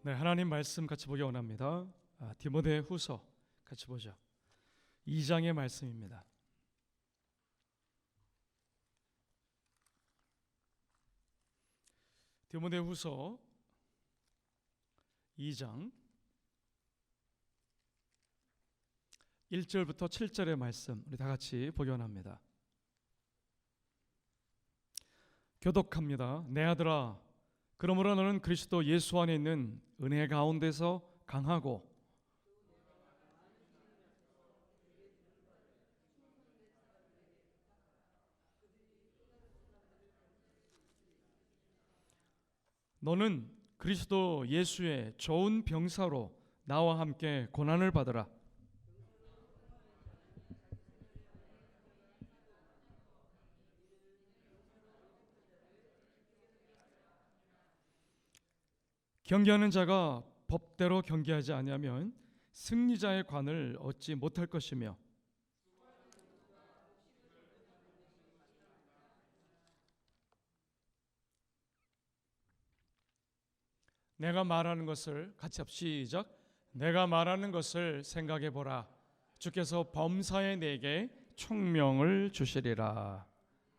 네, 하나님 말씀 같이 보기 원합니다. 디모데후서 같이 보죠. 2장의 말씀입니다. 디모데후서 2장 1절부터 7절의 말씀 우리 다 같이 보기 원합니다. 교독합니다. 내 아들아, 그러므로 너는 그리스도 예수 안에 있는 은혜 가운데서 강하고 너는 그리스도 예수의 좋은 병사로 나와 함께 고난을 받으라. 경계하는 자가 법대로 경계하지 아니하면 승리자의 관을 얻지 못할 것이며 내가 말하는 것을 같이 시작. 내가 말하는 것을 생각해 보라. 주께서 범사에 내게 총명을 주시리라.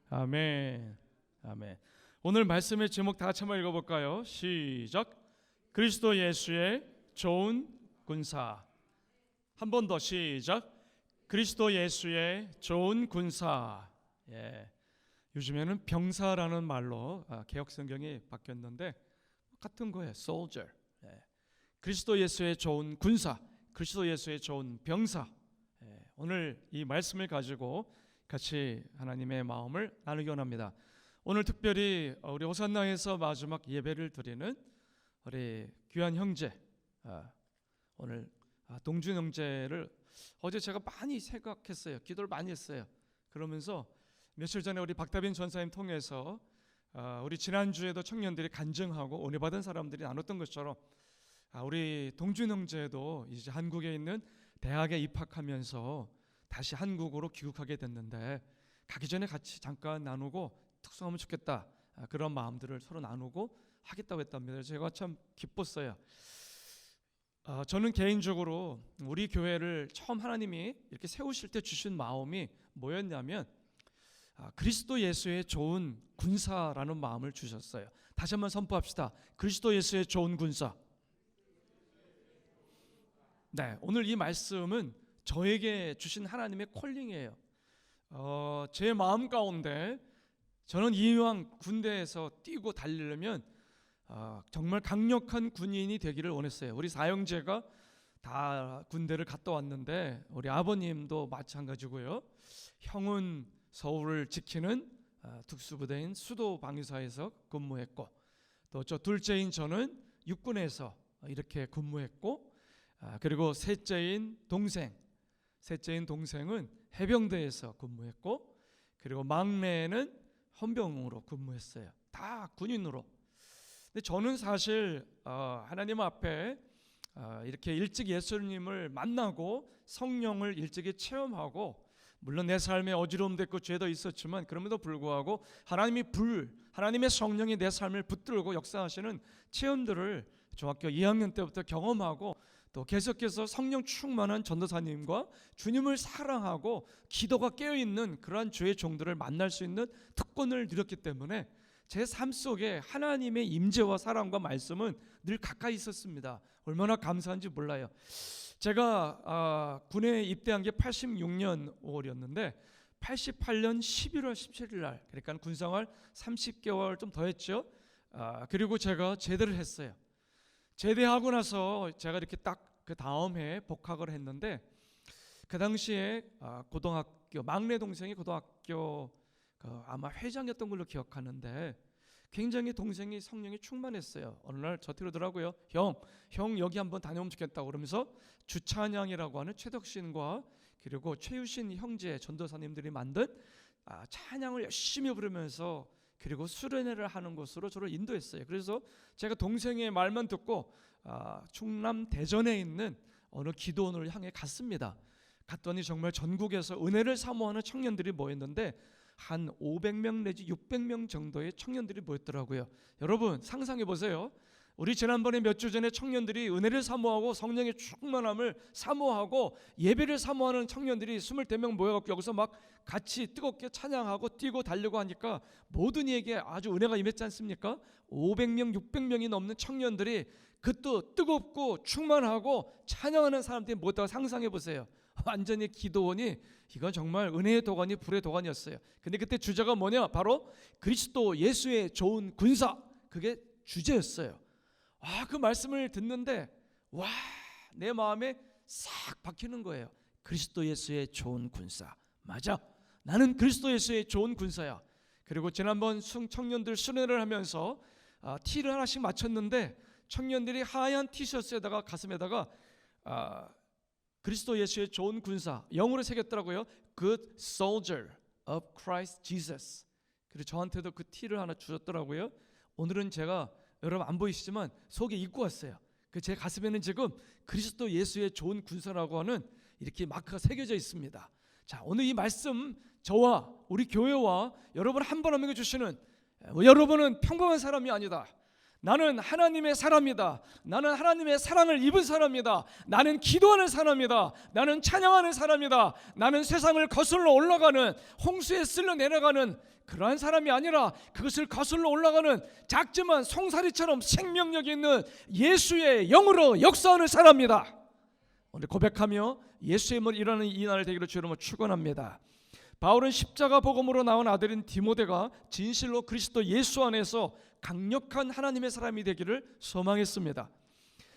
아멘. 아멘. 오늘 말씀의 제목 다 같이 한번 읽어볼까요? 시작. 그리스도 예수의 좋은 군사. 한 번 더 시작. 그리스도 예수의 좋은 군사. 예. 요즘에는 병사라는 말로 개역 성경이 바뀌었는데 같은 거예요. soldier. 예. 그리스도 예수의 좋은 군사, 그리스도 예수의 좋은 병사. 예. 오늘 이 말씀을 가지고 같이 하나님의 마음을 나누기 원합니다. 오늘 특별히 우리 호산나에서 마지막 예배를 드리는 우리 귀한 형제, 오늘 동준 형제를 어제 제가 많이 생각했어요. 기도를 많이 했어요. 그러면서 며칠 전에 우리 박다빈 전사님 통해서 우리 지난주에도 청년들이 간증하고 은혜 받은 사람들이 나눴던 것처럼 우리 동준 형제도 이제 한국에 있는 대학에 입학하면서 다시 한국으로 귀국하게 됐는데 가기 전에 같이 잠깐 나누고 특송하면 좋겠다, 그런 마음들을 서로 나누고 하겠다고 했답니다. 제가 참 기뻤어요. 저는 개인적으로 우리 교회를 처음 하나님이 이렇게 세우실 때 주신 마음이 뭐였냐면 그리스도 예수의 좋은 군사라는 마음을 주셨어요. 다시 한번 선포합시다. 그리스도 예수의 좋은 군사. 네, 오늘 이 말씀은 저에게 주신 하나님의 콜링이에요. 제 마음 가운데 저는 이왕 군대에서 뛰고 달리려면 정말 강력한 군인이 되기를 원했어요. 우리 사형제가 다 군대를 갔다 왔는데 우리 아버님도 마찬가지고요. 형은 서울을 지키는 특수부대인 수도방위사에서 근무했고, 또 저 둘째인 저는 육군에서 이렇게 근무했고, 그리고 셋째인 동생은 해병대에서 근무했고, 그리고 막내는 헌병으로 근무했어요. 다 군인으로. 근데 저는 사실 하나님 앞에 이렇게 일찍 예수님을 만나고 성령을 일찍이 체험하고, 물론 내 삶에 어지러움도 있고 죄도 있었지만 그럼에도 불구하고 하나님의 성령이 내 삶을 붙들고 역사하시는 체험들을 중학교 2학년 때부터 경험하고, 또 계속해서 성령 충만한 전도사님과 주님을 사랑하고 기도가 깨어있는 그러한 주의 종들을 만날 수 있는 특권을 누렸기 때문에 제 삶 속에 하나님의 임재와 사랑과 말씀은 늘 가까이 있었습니다. 얼마나 감사한지 몰라요. 제가 군에 입대한 게 86년 5월이었는데 88년 11월 17일 날, 그러니까 군생활 30개월 좀 더 했죠. 그리고 제가 제대를 했어요. 제대하고 나서 제가 이렇게 딱 그 다음 해에 복학을 했는데, 그 당시에 고등학교 막내 동생이 고등학교 아마 회장이었던 걸로 기억하는데 굉장히 동생이 성령이 충만했어요. 어느 날 저한테 그러더라고요. 형 여기 한번 다녀오면 좋겠다고 그러면서 주찬양이라고 하는 최덕신과 그리고 최유신 형제 전도사님들이 만든 찬양을 열심히 부르면서 그리고 수련회를 하는 곳으로 저를 인도했어요. 그래서 제가 동생의 말만 듣고 충남 대전에 있는 어느 기도원을 향해 갔습니다. 갔더니 정말 전국에서 은혜를 사모하는 청년들이 모였는데 한 500명 내지 600명 정도의 청년들이 모였더라고요. 여러분 상상해 보세요. 우리 지난번에 몇 주 전에 청년들이 은혜를 사모하고 성령의 충만함을 사모하고 예배를 사모하는 청년들이 24명 모여갖고 여기서 막 같이 뜨겁게 찬양하고 뛰고 달려고 하니까 모든 이에게 아주 은혜가 임했지 않습니까? 500명 600명이 넘는 청년들이 그것도 뜨겁고 충만하고 찬양하는 사람들이 뭐다 상상해 보세요. 완전히 기도원이 이건 정말 은혜의 도가니 불의 도가니였어요. 근데 그때 주제가 뭐냐? 바로 그리스도 예수의 좋은 군사. 그게 주제였어요. 그 말씀을 듣는데 내 마음에 싹 박히는 거예요. 그리스도 예수의 좋은 군사. 맞아. 나는 그리스도 예수의 좋은 군사야. 그리고 지난번 청년들 순회를 하면서 티를 하나씩 맞췄는데 청년들이 하얀 티셔츠에다가 가슴에다가 그리스도 예수의 좋은 군사 영어로 새겼더라고요. Good soldier of Christ Jesus. 그리고 저한테도 그 티를 하나 주셨더라고요. 오늘은 제가 여러분 안 보이시지만 속에 입고 왔어요. 제 가슴에는 지금 그리스도 예수의 좋은 군사라고 하는 이렇게 마크가 새겨져 있습니다. 자, 오늘 이 말씀 저와 우리 교회와 여러분 한 번 한 명에 주시는 여러분은 평범한 사람이 아니다. 나는 하나님의 사람이다. 나는 하나님의 사랑을 입은 사람이다. 나는 기도하는 사람이다. 나는 찬양하는 사람이다. 나는 세상을 거슬러 올라가는 홍수에 쓸려 내려가는 그러한 사람이 아니라 그것을 거슬러 올라가는 작지만 송사리처럼 생명력 있는 예수의 영으로 역사하는 사람이다. 오늘 고백하며 예수의 힘을 일하는 이 날 되기를 주님으로 축원합니다. 바울은 십자가 복음으로 나온 아들인 디모데가 진실로 그리스도 예수 안에서 강력한 하나님의 사람이 되기를 소망했습니다.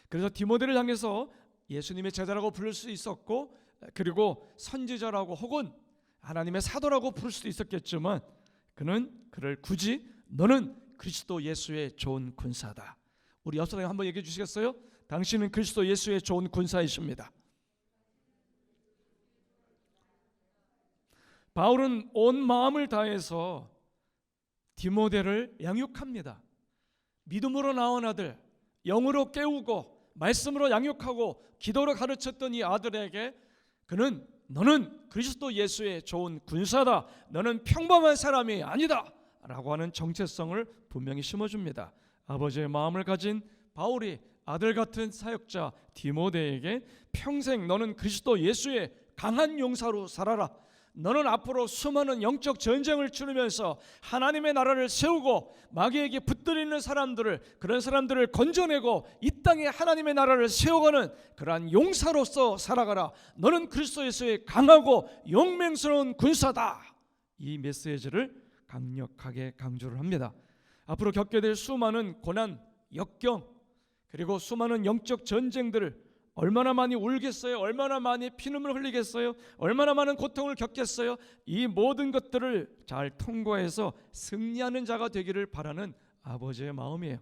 그래서 디모데를 향해서 예수님의 제자라고 부를 수 있었고, 그리고 선지자라고 혹은 하나님의 사도라고 부를 수도 있었겠지만 그는 그를 굳이 너는 그리스도 예수의 좋은 군사다. 우리 옆 사람이 한번 얘기해 주시겠어요? 당신은 그리스도 예수의 좋은 군사이십니다. 바울은 온 마음을 다해서 디모데를 양육합니다. 믿음으로 나온 아들, 영으로 깨우고 말씀으로 양육하고 기도로 가르쳤던 이 아들에게 그는 너는 그리스도 예수의 좋은 군사다. 너는 평범한 사람이 아니다. 라고 하는 정체성을 분명히 심어줍니다. 아버지의 마음을 가진 바울이 아들 같은 사역자 디모데에게 평생 너는 그리스도 예수의 강한 용사로 살아라. 너는 앞으로 수많은 영적 전쟁을 치르면서 하나님의 나라를 세우고 마귀에게 붙들리는 사람들을, 그런 사람들을 건져내고 이 땅에 하나님의 나라를 세워가는 그러한 용사로서 살아가라. 너는 그리스도 예수의 강하고 용맹스러운 군사다. 이 메시지를 강력하게 강조를 합니다. 앞으로 겪게 될 수많은 고난, 역경, 그리고 수많은 영적 전쟁들을 얼마나 많이 울겠어요? 얼마나 많이 피눈물 흘리겠어요? 얼마나 많은 고통을 겪겠어요? 이 모든 것들을 잘 통과해서 승리하는 자가 되기를 바라는 아버지의 마음이에요.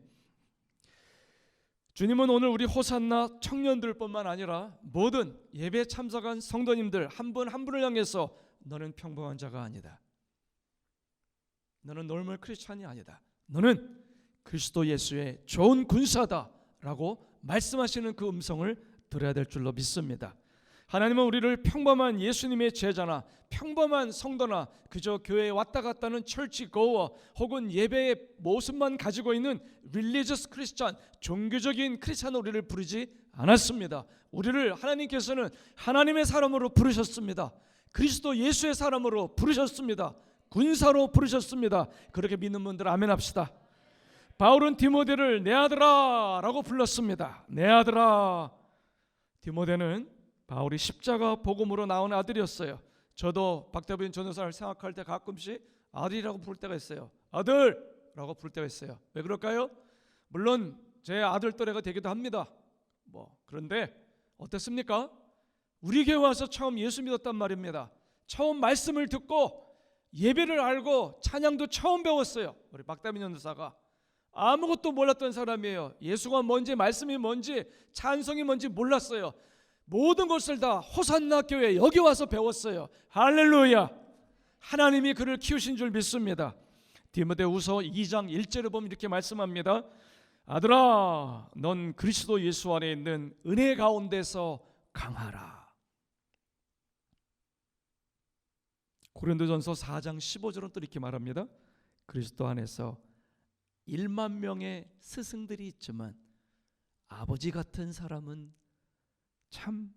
주님은 오늘 우리 호산나 청년들뿐만 아니라 모든 예배 참석한 성도님들 한 분 한 분을 향해서 너는 평범한 자가 아니다. 너는 노멀 크리스찬이 아니다. 너는 그리스도 예수의 좋은 군사다 라고 말씀하시는 그 음성을 들어야 될 줄로 믿습니다. 하나님은 우리를 평범한 예수님의 제자나 평범한 성도나 그저 교회에 왔다 갔다 하는 철치 고어 혹은 예배의 모습만 가지고 있는 릴리저스 크리스찬, 종교적인 크리스찬으로 우리를 부르지 않았습니다. 우리를 하나님께서는 하나님의 사람으로 부르셨습니다. 그리스도 예수의 사람으로 부르셨습니다. 군사로 부르셨습니다. 그렇게 믿는 분들 아멘 합시다. 바울은 디모데를 내 아들아 라고 불렀습니다. 내 아들아. 디모데는 바울이 십자가 복음으로 나온 아들이었어요. 저도 박대빈 전도사를 생각할 때 가끔씩 아들이라고 부를 때가 있어요. 아들라고 부를 때가 있어요. 왜 그럴까요? 물론 제 아들 또래가 되기도 합니다. 그런데 어땠습니까? 우리 교회 와서 처음 예수 믿었단 말입니다. 처음 말씀을 듣고 예배를 알고 찬양도 처음 배웠어요. 우리 박대빈 전도사가 아무것도 몰랐던 사람이에요. 예수가 뭔지 말씀이 뭔지 찬송이 뭔지 몰랐어요. 모든 것을 다 호산나 교회 여기 와서 배웠어요. 할렐루야. 하나님이 그를 키우신 줄 믿습니다. 디모데후서 2장 1절에 보면 이렇게 말씀합니다. 아들아 넌 그리스도 예수 안에 있는 은혜 가운데서 강하라. 고린도전서 4장 15절은 또 이렇게 말합니다. 그리스도 안에서 1만 명의 스승들이 있지만 아버지 같은 사람은 참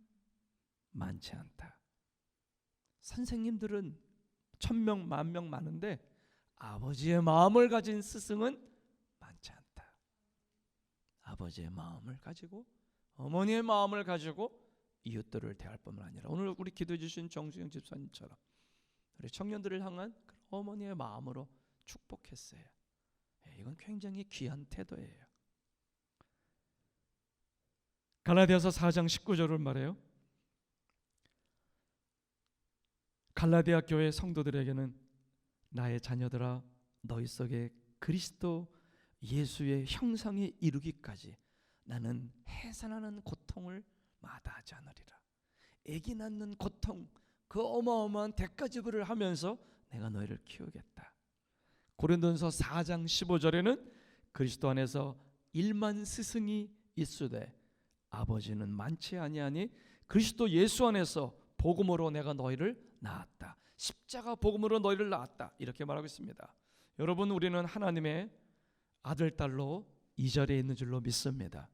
많지 않다. 선생님들은 1000명, 10,000명 많은데 아버지의 마음을 가진 스승은 많지 않다. 아버지의 마음을 가지고, 어머니의 마음을 가지고 이웃들을 대할 뿐만 아니라 오늘 우리 기도해 주신 정수영 집사님처럼 우리 청년들을 향한 어머니의 마음으로 축복했어요. 이건 굉장히 귀한 태도예요. 갈라디아서 4장 19절을 말해요. 갈라디아 교회 성도들에게는 나의 자녀들아 너희 속에 그리스도 예수의 형상에 이르기까지 나는 해산하는 고통을 마다하지 않으리라. 아기 낳는 고통, 그 어마어마한 대가지불을 하면서 내가 너희를 키우겠다. 고린도전서 4장 15절에는 그리스도 안에서 1만 스승이 있으되 아버지는 많지 아니하니 그리스도 예수 안에서 복음으로 내가 너희를 낳았다. 십자가 복음으로 너희를 낳았다. 이렇게 말하고 있습니다. 여러분, 우리는 하나님의 아들, 딸로 이 자리에 있는 줄로 믿습니다.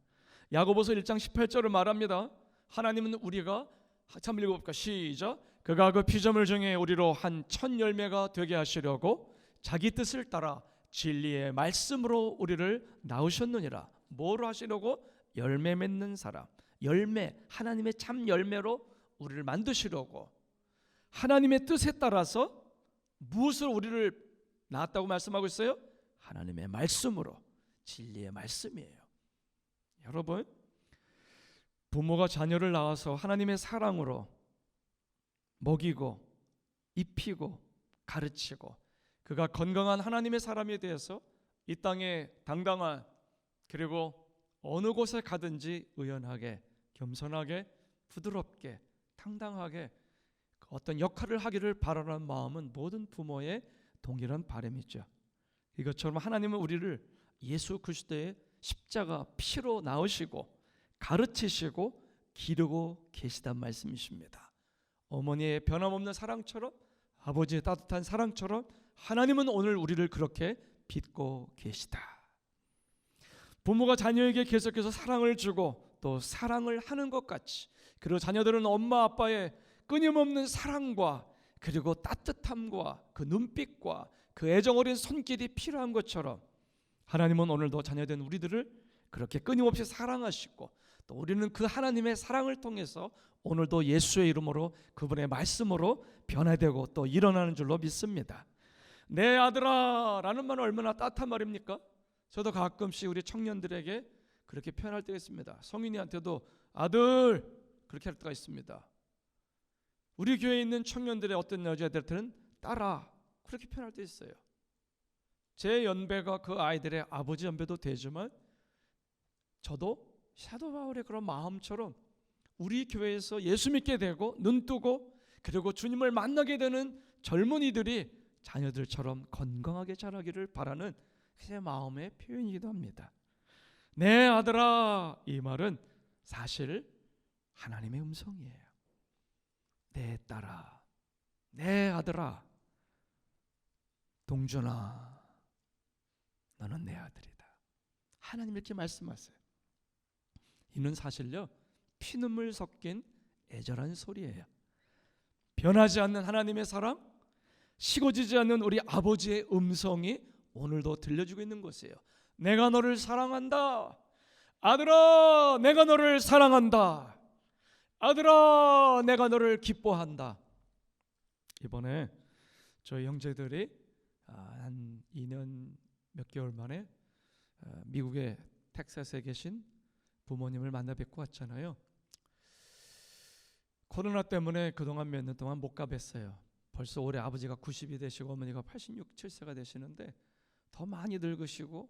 야고보서 1장 18절을 말합니다. 하나님은 우리가 한참 읽어볼까? 시작. 그가 그 피조물 중에 우리로 한 첫 열매가 되게 하시려고 자기 뜻을 따라 진리의 말씀으로 우리를 낳으셨느니라. 뭐로 하시려고? 열매 맺는 사람, 열매, 하나님의 참 열매로 우리를 만드시려고. 하나님의 뜻에 따라서 무엇을 우리를 낳았다고 말씀하고 있어요? 하나님의 말씀으로, 진리의 말씀이에요. 여러분, 부모가 자녀를 낳아서 하나님의 사랑으로 먹이고 입히고 가르치고 그가 건강한 하나님의 사람에 대해서 이 땅에 당당한, 그리고 어느 곳에 가든지 의연하게, 겸손하게, 부드럽게, 당당하게 어떤 역할을 하기를 바라는 마음은 모든 부모의 동일한 바람이죠. 이것처럼 하나님은 우리를 예수 그리스도의 십자가 피로 낳으시고 가르치시고 기르고 계시단 말씀이십니다. 어머니의 변함없는 사랑처럼, 아버지의 따뜻한 사랑처럼 하나님은 오늘 우리를 그렇게 빚고 계시다. 부모가 자녀에게 계속해서 사랑을 주고 또 사랑을 하는 것 같이, 그리고 자녀들은 엄마 아빠의 끊임없는 사랑과 그리고 따뜻함과 그 눈빛과 그 애정 어린 손길이 필요한 것처럼 하나님은 오늘도 자녀된 우리들을 그렇게 끊임없이 사랑하시고, 또 우리는 그 하나님의 사랑을 통해서 오늘도 예수의 이름으로, 그분의 말씀으로 변화되고 또 일어나는 줄로 믿습니다. 내 아들아 라는 말은 얼마나 따뜻한 말입니까? 저도 가끔씩 우리 청년들에게 그렇게 표현할 때가 있습니다. 성인이한테도 아들 그렇게 할 때가 있습니다. 우리 교회에 있는 청년들의 어떤 여자들한테는 딸아 그렇게 표현할 때 있어요. 제 연배가 그 아이들의 아버지 연배도 되지만 저도 사도 바울의 그런 마음처럼 우리 교회에서 예수 믿게 되고 눈뜨고 그리고 주님을 만나게 되는 젊은이들이 자녀들처럼 건강하게 자라기를 바라는 제 마음의 표현이기도 합니다. 내 아들아, 이 말은 사실 하나님의 음성이에요. 내 딸아, 내 아들아, 동준아, 너는 내 아들이다. 하나님 이렇게 말씀하세요. 이는 사실요 피눈물 섞인 애절한 소리예요. 변하지 않는 하나님의 사랑, 식어지지 않는 우리 아버지의 음성이 오늘도 들려주고 있는 것이에요. 내가 너를 사랑한다. 아들아, 내가 너를 사랑한다. 아들아, 내가 너를 기뻐한다. 이번에 저희 형제들이 한 2년 몇 개월 만에 미국의 텍사스에 계신 부모님을 만나 뵙고 왔잖아요. 코로나 때문에 그동안 몇 년 동안 못 가뵀어요. 벌써 올해 아버지가 90이 되시고 어머니가 86, 7세가 되시는데 더 많이 늙으시고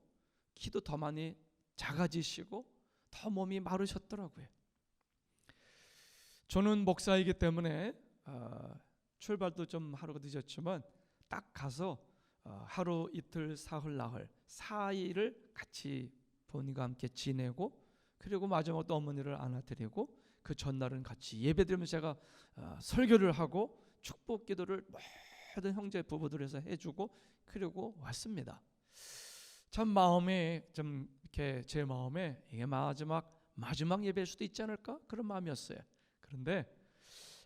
키도 더 많이 작아지시고 더 몸이 마르셨더라고요. 저는 목사이기 때문에 출발도 좀 하루가 늦었지만 딱 가서 하루 이틀 사흘 나흘 4일을 같이 부모님과 함께 지내고, 그리고 마지막으로 또 어머니를 안아드리고 그 전날은 같이 예배드리면서 제가 설교를 하고 축복 기도를 모든 형제 부부들에서 해주고 그리고 왔습니다. 참 마음에 좀 이렇게 제 마음에 이게 마지막 예배일 수도 있지 않을까 그런 마음이었어요. 그런데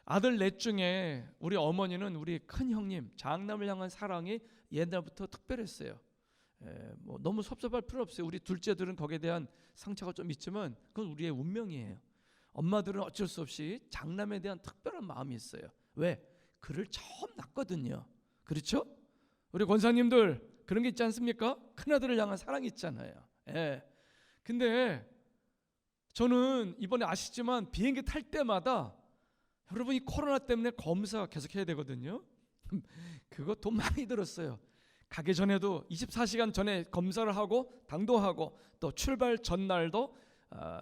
아들 넷 중에 우리 어머니는 우리 큰 형님 장남을 향한 사랑이 옛날부터 특별했어요. 뭐 너무 섭섭할 필요 없어요. 우리 둘째들은 거기에 대한 상처가 좀 있지만 그건 우리의 운명이에요. 엄마들은 어쩔 수 없이 장남에 대한 특별한 마음이 있어요. 왜? 그를 처음 낳거든요. 그렇죠? 우리 권사님들 그런 게 있지 않습니까? 큰아들을 향한 사랑이 있잖아요. 근데 저는 이번에 아시지만 비행기 탈 때마다 여러분이 코로나 때문에 검사 계속 해야 되거든요. 그거 돈 많이 들었어요. 가기 전에도 24시간 전에 검사를 하고 당도하고 또 출발 전날도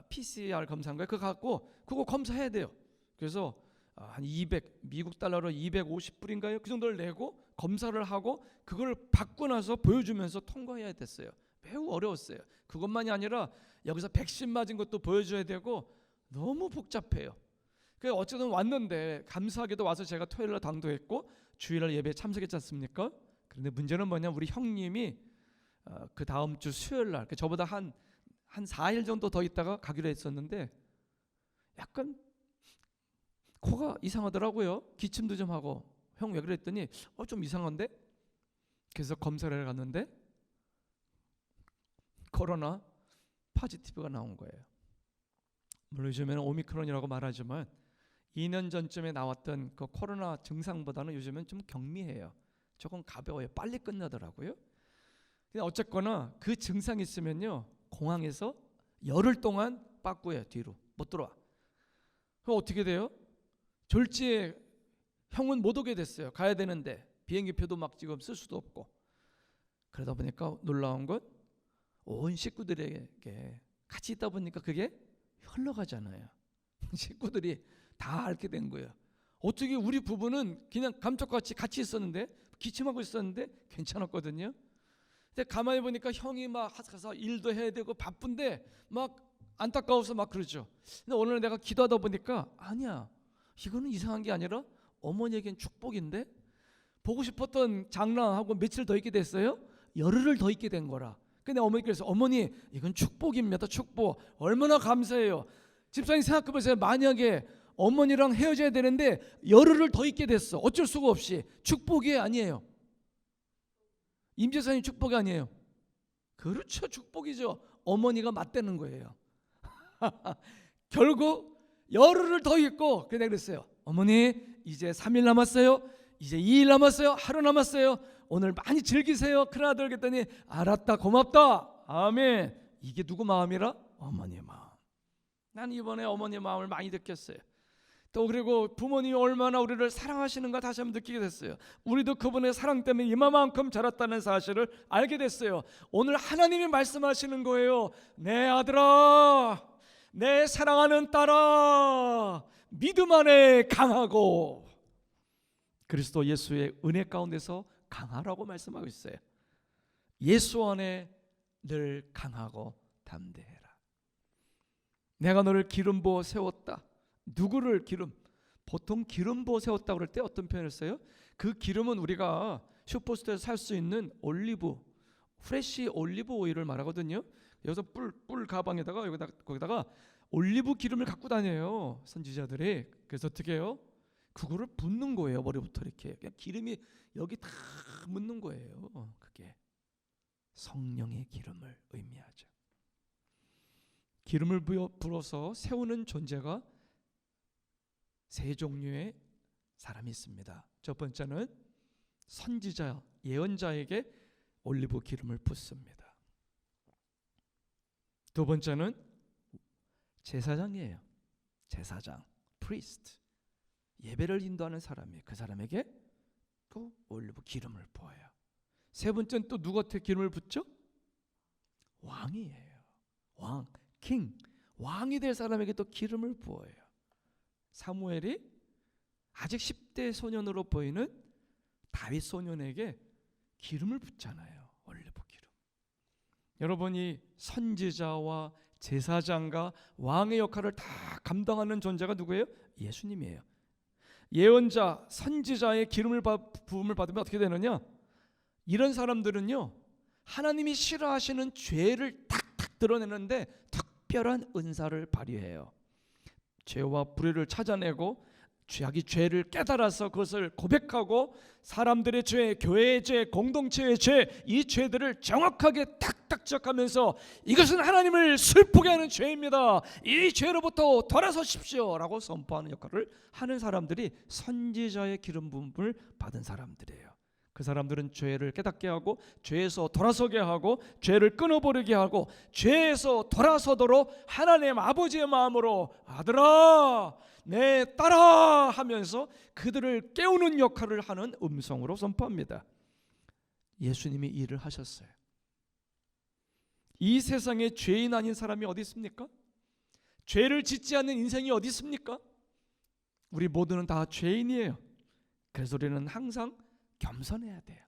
PCR 검사인가요? 그거 갖고 그거 검사해야 돼요. 그래서 한 200 미국 달러로 250불인가요? 그 정도를 내고 검사를 하고 그걸 받고 나서 보여주면서 통과해야 됐어요. 매우 어려웠어요. 그것만이 아니라 여기서 백신 맞은 것도 보여줘야 되고 너무 복잡해요. 그래서 어쨌든 왔는데 감사하게도 와서 제가 토요일날 당도했고 주일날 예배에 참석했지 않습니까? 그런데 문제는 뭐냐, 우리 형님이 그 다음 주 수요일날 저보다 한 4일 정도 더 있다가 가기로 했었는데 약간 코가 이상하더라고요. 기침도 좀 하고. 형 왜 그랬더니 좀 이상한데? 그래서 검사를 갔는데 코로나 포지티브가 나온 거예요. 물론 요즘에는 오미크론이라고 말하지만 2년 전쯤에 나왔던 그 코로나 증상보다는 요즘은 좀 경미해요. 조금 가벼워요. 빨리 끝나더라고요. 근데 어쨌거나 그 증상이 있으면요 공항에서 열흘 동안 빠꾸예요. 뒤로 못 들어와. 그럼 어떻게 돼요? 졸지에 형은 못 오게 됐어요. 가야 되는데 비행기표도 막 지금 쓸 수도 없고. 그러다 보니까 놀라운 건 온 식구들에게 같이 있다 보니까 그게 흘러가잖아요. 식구들이 다 앓게 된 거예요. 어떻게 우리 부부는 그냥 감쪽같이 같이 있었는데 기침하고 있었는데 괜찮았거든요. 근데 가만히 보니까 형이 막 가서 일도 해야 되고 바쁜데 막 안타까워서 막 그러죠. 근데 오늘 내가 기도하다 보니까 아니야, 이거는 이상한 게 아니라 어머니에겐 축복인데 보고 싶었던 장남하고 며칠 더 있게 됐어요. 열흘을 더 있게 된 거라. 근데 어머니께서 어머니 이건 축복입니다. 축복. 얼마나 감사해요. 집사님 생각해 보세요. 만약에 어머니랑 헤어져야 되는데 열흘을 더 있게 됐어. 어쩔 수가 없이. 축복이 아니에요. 임재사님 축복이 아니에요. 그렇죠, 축복이죠. 어머니가 맞대는 거예요. 결국 열흘을 더 있고 그냥 그랬어요. 어머니 이제 3일 남았어요. 이제 2일 남았어요. 하루 남았어요. 오늘 많이 즐기세요. 큰아들. 그랬더니 알았다, 고맙다, 아멘. 이게 누구 마음이라? 어머니의 마음. 난 이번에 어머니의 마음을 많이 느꼈어요. 또 그리고 부모님이 얼마나 우리를 사랑하시는가 다시 한번 느끼게 됐어요. 우리도 그분의 사랑 때문에 이만큼 자랐다는 사실을 알게 됐어요. 오늘 하나님이 말씀하시는 거예요. 내 아들아, 내 사랑하는 딸아, 믿음 안에 강하고 그리스도 예수의 은혜 가운데서 강하라고 말씀하고 있어요. 예수 안에 늘 강하고 담대해라. 내가 너를 기름 부어 세웠다. 누구를 보통 기름 부어 세웠다고 그럴 때 어떤 표현을 써요? 그 기름은 우리가 슈퍼스토어에서 살 수 있는 프레시 올리브 오일을 말하거든요. 여기서 뿔 가방에다가 거기다가 올리브 기름을 갖고 다녀요, 선지자들이. 그래서 어떻게 해요? 그거를 붓는 거예요. 머리부터 이렇게 그냥 기름이 여기 다 묻는 거예요. 그게 성령의 기름을 의미하죠. 기름을 불어서 세우는 존재가 세 종류의 사람이 있습니다. 첫 번째는 선지자, 예언자에게 올리브 기름을 붓습니다. 두 번째는 제사장이에요. 제사장, priest. 예배를 인도하는 사람이 그 사람에게 또 올리브 기름을 부어요. 세 번째는 또 누구한테 기름을 붓죠? 왕이에요. 왕, king. 왕이 될 사람에게 또 기름을 부어요. 사무엘이 아직 10대 소년으로 보이는 다윗 소년에게 기름을 붓잖아요. 올리브 기름. 여러분이 선지자와 제사장과 왕의 역할을 다 감당하는 존재가 누구예요? 예수님이에요. 예언자, 선지자의 기름을 부음을 받으면 어떻게 되느냐? 이런 사람들은요 하나님이 싫어하시는 죄를 탁탁 드러내는데 특별한 은사를 발휘해요. 죄와 불의를 찾아내고 자기 죄를 깨달아서 그것을 고백하고 사람들의 죄, 교회의 죄, 공동체의 죄, 이 죄들을 정확하게 탁탁 지적하면서 이것은 하나님을 슬프게 하는 죄입니다, 이 죄로부터 돌아서십시오 라고 선포하는 역할을 하는 사람들이 선지자의 기름 부음을 받은 사람들이에요. 그 사람들은 죄를 깨닫게 하고 죄에서 돌아서게 하고 죄를 끊어버리게 하고 죄에서 돌아서도록 하나님 아버지의 마음으로 아들아 내 딸아 하면서 그들을 깨우는 역할을 하는 음성으로 선포합니다. 예수님이 이 일을 하셨어요. 이 세상에 죄인 아닌 사람이 어디 있습니까? 죄를 짓지 않는 인생이 어디 있습니까? 우리 모두는 다 죄인이에요. 그래서 우리는 항상 겸손해야 돼요.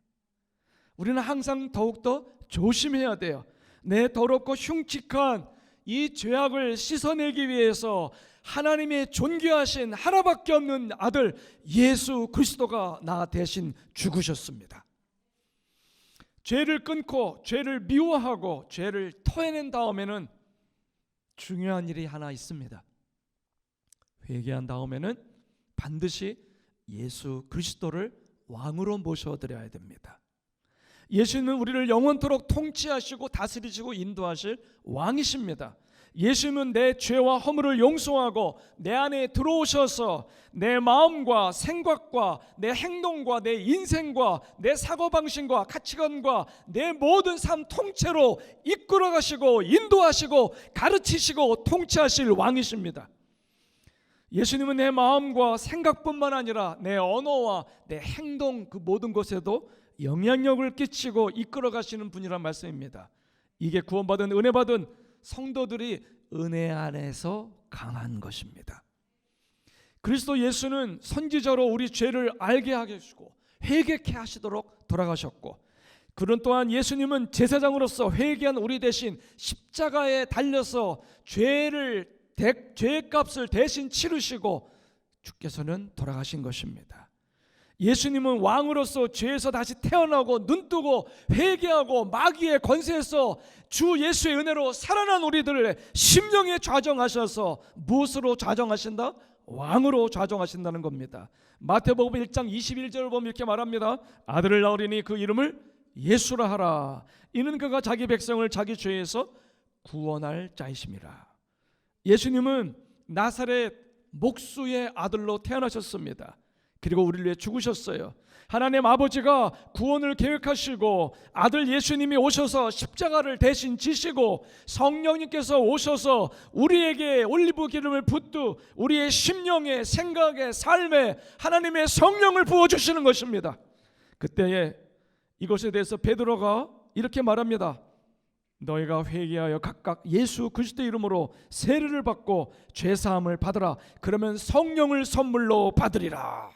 우리는 항상 더욱더 조심해야 돼요. 내 더럽고 흉측한 이 죄악을 씻어내기 위해서 하나님의 존귀하신 하나밖에 없는 아들 예수 그리스도가 나 대신 죽으셨습니다. 죄를 끊고 죄를 미워하고 죄를 토해낸 다음에는 중요한 일이 하나 있습니다. 회개한 다음에는 반드시 예수 그리스도를 왕으로 모셔드려야 됩니다. 예수님은 우리를 영원토록 통치하시고 다스리시고 인도하실 왕이십니다. 예수님은 내 죄와 허물을 용서하고 내 안에 들어오셔서 내 마음과 생각과 내 행동과 내 인생과 내 사고방식과 가치관과 내 모든 삶 통째로 이끌어가시고 인도하시고 가르치시고 통치하실 왕이십니다. 예수님은 내 마음과 생각뿐만 아니라 내 언어와 내 행동 그 모든 것에도 영향력을 끼치고 이끌어 가시는 분이란 말씀입니다. 이게 구원받은 은혜받은 성도들이 은혜 안에서 강한 것입니다. 그리스도 예수는 선지자로 우리 죄를 알게 하시고 회개케 하시도록 돌아가셨고, 그런 또한 예수님은 제사장으로서 회개한 우리 대신 십자가에 달려서 죄값을 대신 치르시고 주께서는 돌아가신 것입니다. 예수님은 왕으로서 죄에서 다시 태어나고 눈뜨고 회개하고 마귀의 권세에서 주 예수의 은혜로 살아난 우리들을 심령에 좌정하셔서 무엇으로 좌정하신다? 왕으로 좌정하신다는 겁니다. 마태복음 1장 21절을 보면 이렇게 말합니다. 아들을 낳으리니 그 이름을 예수라 하라. 이는 그가 자기 백성을 자기 죄에서 구원할 자이심이라. 예수님은 나사렛 목수의 아들로 태어나셨습니다. 그리고 우리를 위해 죽으셨어요. 하나님 아버지가 구원을 계획하시고 아들 예수님이 오셔서 십자가를 대신 지시고 성령님께서 오셔서 우리에게 올리브 기름을 붓듯 우리의 심령에 생각에 삶에 하나님의 성령을 부어주시는 것입니다. 그때에 이것에 대해서 베드로가 이렇게 말합니다. 너희가 회개하여 각각 예수 그리스도 이름으로 세례를 받고 죄사함을 받으라. 그러면 성령을 선물로 받으리라.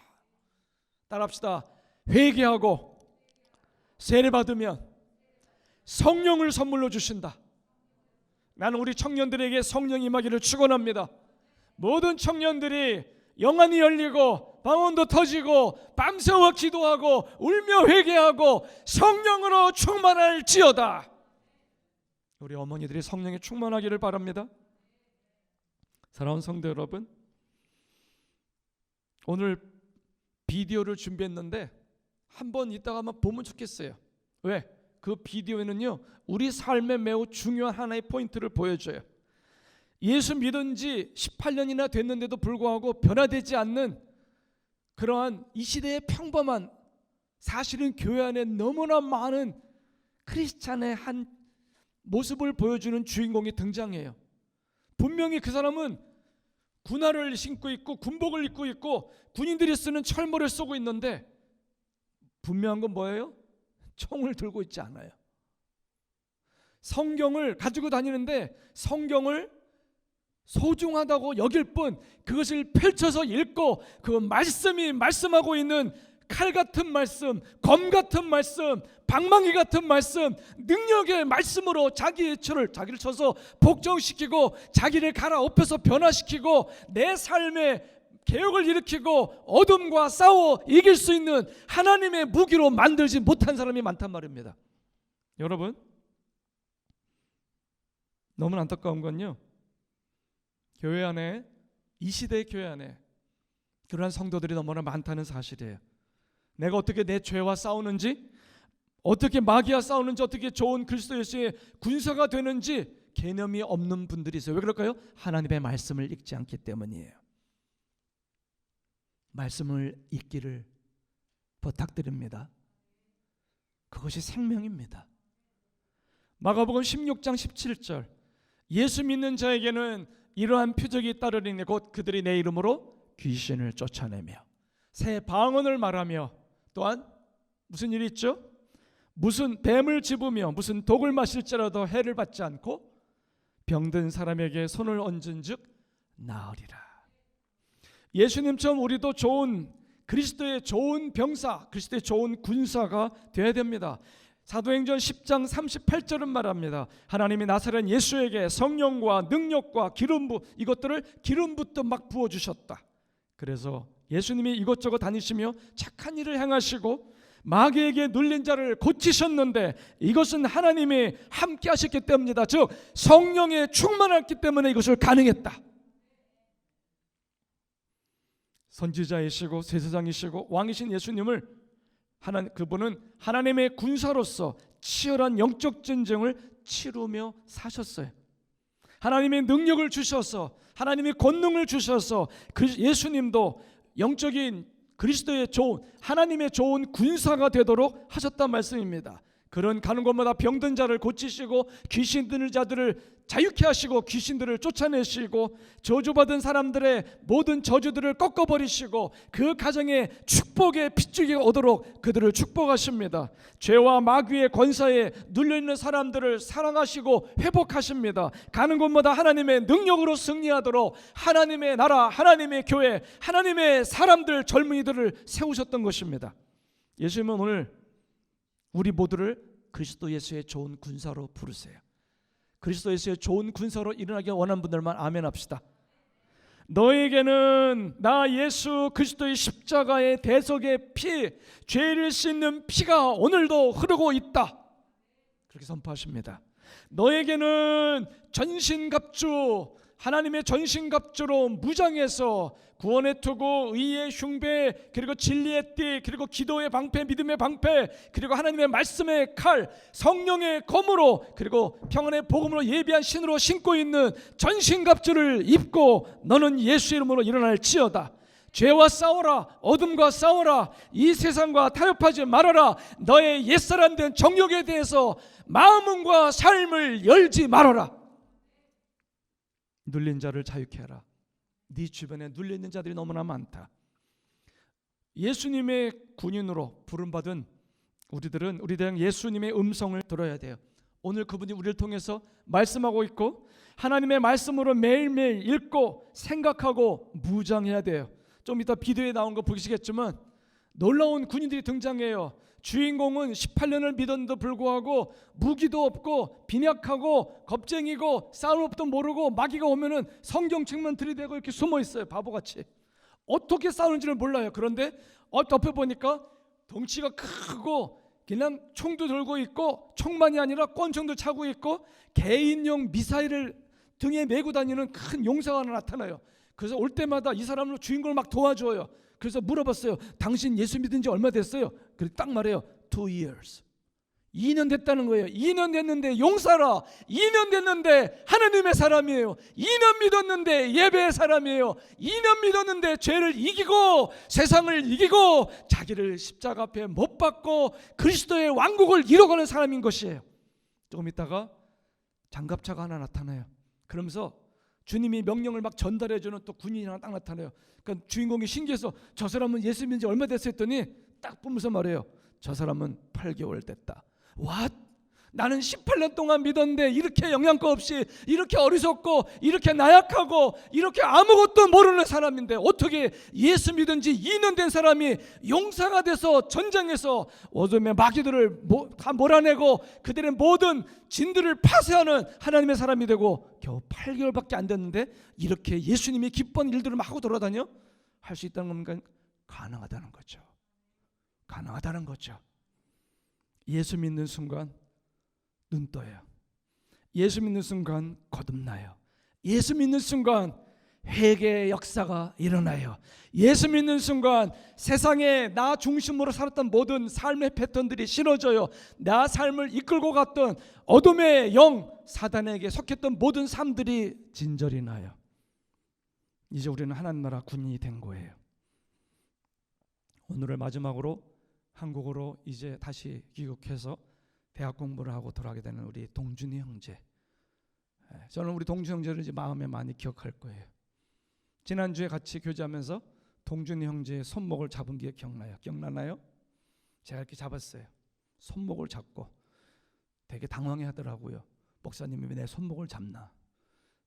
따라합시다. 회개하고 세례 받으면 성령을 선물로 주신다. 나는 우리 청년들에게 성령 임하기를 축원합니다. 모든 청년들이 영안이 열리고 방언도 터지고 밤새워 기도하고 울며 회개하고 성령으로 충만할지어다. 우리 어머니들이 성령에 충만하기를 바랍니다. 사랑하는 성도 여러분, 오늘 비디오를 준비했는데 한번 이따가 한번 보면 좋겠어요. 왜? 그 비디오에는요 우리 삶에 매우 중요한 하나의 포인트를 보여줘요. 예수 믿은 지 18년이나 됐는데도 불구하고 변화되지 않는 그러한 이 시대의 평범한, 사실은 교회 안에 너무나 많은 크리스찬의 한 모습을 보여주는 주인공이 등장해요. 분명히 그 사람은 군화를 신고 있고 군복을 입고 있고 군인들이 쓰는 철모를 쓰고 있는데 분명한 건 뭐예요? 총을 들고 있지 않아요. 성경을 가지고 다니는데 성경을 소중하다고 여길 뿐 그것을 펼쳐서 읽고 그 말씀이 말씀하고 있는 칼 같은 말씀, 검 같은 말씀, 방망이 같은 말씀, 능력의 말씀으로 자기를 쳐서 복종시키고 자기를 갈아엎어서 변화시키고 내 삶에 개혁을 일으키고 어둠과 싸워 이길 수 있는 하나님의 무기로 만들지 못한 사람이 많단 말입니다. 여러분, 너무 안타까운 건요, 교회 안에, 이 시대의 교회 안에 그러한 성도들이 너무나 많다는 사실이에요. 내가 어떻게 내 죄와 싸우는지, 어떻게 마귀와 싸우는지, 어떻게 좋은 그리스도 예수의 군사가 되는지 개념이 없는 분들이 있어요. 왜 그럴까요? 하나님의 말씀을 읽지 않기 때문이에요. 말씀을 읽기를 부탁드립니다. 그것이 생명입니다. 마가복음 16장 17절, 예수 믿는 자에게는 이러한 표적이 따르리니 곧 그들이 내 이름으로 귀신을 쫓아내며 새 방언을 말하며, 또한 무슨 일이 있죠? 무슨 뱀을 집으며 무슨 독을 마실지라도 해를 받지 않고 병든 사람에게 손을 얹은 즉 나으리라. 예수님처럼 우리도 좋은 그리스도의 좋은 병사, 그리스도의 좋은 군사가 되어야 됩니다. 사도행전 10장 38절은 말합니다. 하나님이 나사렛 예수에게 성령과 능력과 기름부, 이것들을 기름부터 막 부어주셨다. 그래서 예수님이 이것저것 다니시며 착한 일을 행하시고 마귀에게 눌린 자를 고치셨는데 이것은 하나님이 함께 하셨기 때문이다. 즉 성령에 충만했기 때문에 이것을 가능했다. 선지자이시고 세사장이시고 왕이신 예수님을 그분은 하나님의 군사로서 치열한 영적 전쟁을 치르며 사셨어요. 하나님의 능력을 주셔서, 하나님의 권능을 주셔서 예수님도 영적인 그리스도의 좋은, 하나님의 좋은 군사가 되도록 하셨단 말씀입니다. 그런 가는 곳마다 병든 자를 고치시고 귀신 들린 자들을 자유케 하시고 귀신들을 쫓아내시고 저주받은 사람들의 모든 저주들을 꺾어버리시고 그 가정에 축복의 핏줄기가 오도록 그들을 축복하십니다. 죄와 마귀의 권사에 눌려있는 사람들을 사랑하시고 회복하십니다. 가는 곳마다 하나님의 능력으로 승리하도록 하나님의 나라, 하나님의 교회, 하나님의 사람들, 젊은이들을 세우셨던 것입니다. 예수님은 오늘 우리 모두를 그리스도 예수의 좋은 군사로 부르세요. 그리스도 예수의 좋은 군사로 일어나기 원하는 분들만 아멘 합시다. 너에게는 나 예수 그리스도의 십자가의 대속의 피, 죄를 씻는 피가 오늘도 흐르고 있다. 그렇게 선포하십니다. 너에게는 전신갑주, 하나님의 전신갑주로 무장해서 구원의 투구, 의의 흉배, 그리고 진리의 띠, 그리고 기도의 방패, 믿음의 방패, 그리고 하나님의 말씀의 칼, 성령의 검으로, 그리고 평안의 복음으로 예비한 신으로 신고 있는 전신갑주를 입고 너는 예수 이름으로 일어날지어다. 죄와 싸워라, 어둠과 싸워라, 이 세상과 타협하지 말아라. 너의 옛사람 된 정욕에 대해서 마음과 삶을 열지 말아라. 눌린 자를 자유케 하라. 네 주변에 눌려있는 자들이 너무나 많다. 예수님의 군인으로 부름받은 우리들은 우리 대한 예수님의 음성을 들어야 돼요. 오늘 그분이 우리를 통해서 말씀하고 있고 하나님의 말씀으로 매일매일 읽고 생각하고 무장해야 돼요. 좀 이따 비디오에 나온 거 보시겠지만 놀라운 군인들이 등장해요. 주인공은 18년을 믿었는데도 불구하고 무기도 없고 빈약하고 겁쟁이고 싸울 법도 모르고 마귀가 오면은 성경책만 들이대고 이렇게 숨어 있어요. 바보같이. 어떻게 싸우는지를 몰라요. 그런데 옆에 보니까 덩치가 크고 그냥 총도 들고 있고 총만이 아니라 권총도 차고 있고 개인용 미사일을 등에 메고 다니는 큰 용사가 하나 나타나요. 그래서 올 때마다 이 사람을 주인공을 막 도와줘요. 그래서 물어봤어요. 당신 예수 믿은 지 얼마 됐어요? 그래서 딱 말해요. 2 years. 2년 됐다는 거예요. 2년 됐는데 용사라. 2년 됐는데 하나님의 사람이에요. 2년 믿었는데 예배의 사람이에요. 2년 믿었는데 죄를 이기고 세상을 이기고 자기를 십자가 앞에 못 박고 그리스도의 왕국을 이뤄가는 사람인 것이에요. 조금 있다가 장갑차가 하나 나타나요. 그러면서 주님이 명령을 막 전달해주는 또 군인이 하나 딱 나타나요. 그러니까 주인공이 신기해서 저 사람은 예수 믿은 지 얼마 됐어요 했더니 딱 보면서 말해요. 저 사람은 8개월 됐다. What? 나는 18년 동안 믿었는데 이렇게 영양가 없이 이렇게 어리석고 이렇게 나약하고 이렇게 아무것도 모르는 사람인데 어떻게 예수 믿은 지 2년 된 사람이 용사가 돼서 전쟁에서 어둠의 마귀들을 다 몰아내고 그들의 모든 진들을 파쇄하는 하나님의 사람이 되고 겨우 8개월밖에 안 됐는데 이렇게 예수님이 기뻐하는 일들을 막 하고 돌아다녀? 할 수 있다는 건 가능하다는 거죠. 가능하다는 거죠. 예수 믿는 순간 눈 떠요. 예수 믿는 순간 거듭나요. 예수 믿는 순간 회개의 역사가 일어나요. 예수 믿는 순간 세상에 나 중심으로 살았던 모든 삶의 패턴들이 싫어져요. 나 삶을 이끌고 갔던 어둠의 영 사단에게 속했던 모든 삶들이 진절이 나요. 이제 우리는 하나님 나라 군인이 된 거예요. 오늘을 마지막으로 한국으로 이제 다시 귀국해서 대학 공부를 하고 돌아가게 되는 우리 동준이 형제. 저는 우리 동준이 형제를 이제 마음에 많이 기억할 거예요. 지난주에 같이 교제하면서 동준이 형제의 손목을 잡은 게 기억나요. 기억나나요? 제가 이렇게 잡았어요. 손목을 잡고 되게 당황해 하더라고요. 목사님이 왜 내 손목을 잡나?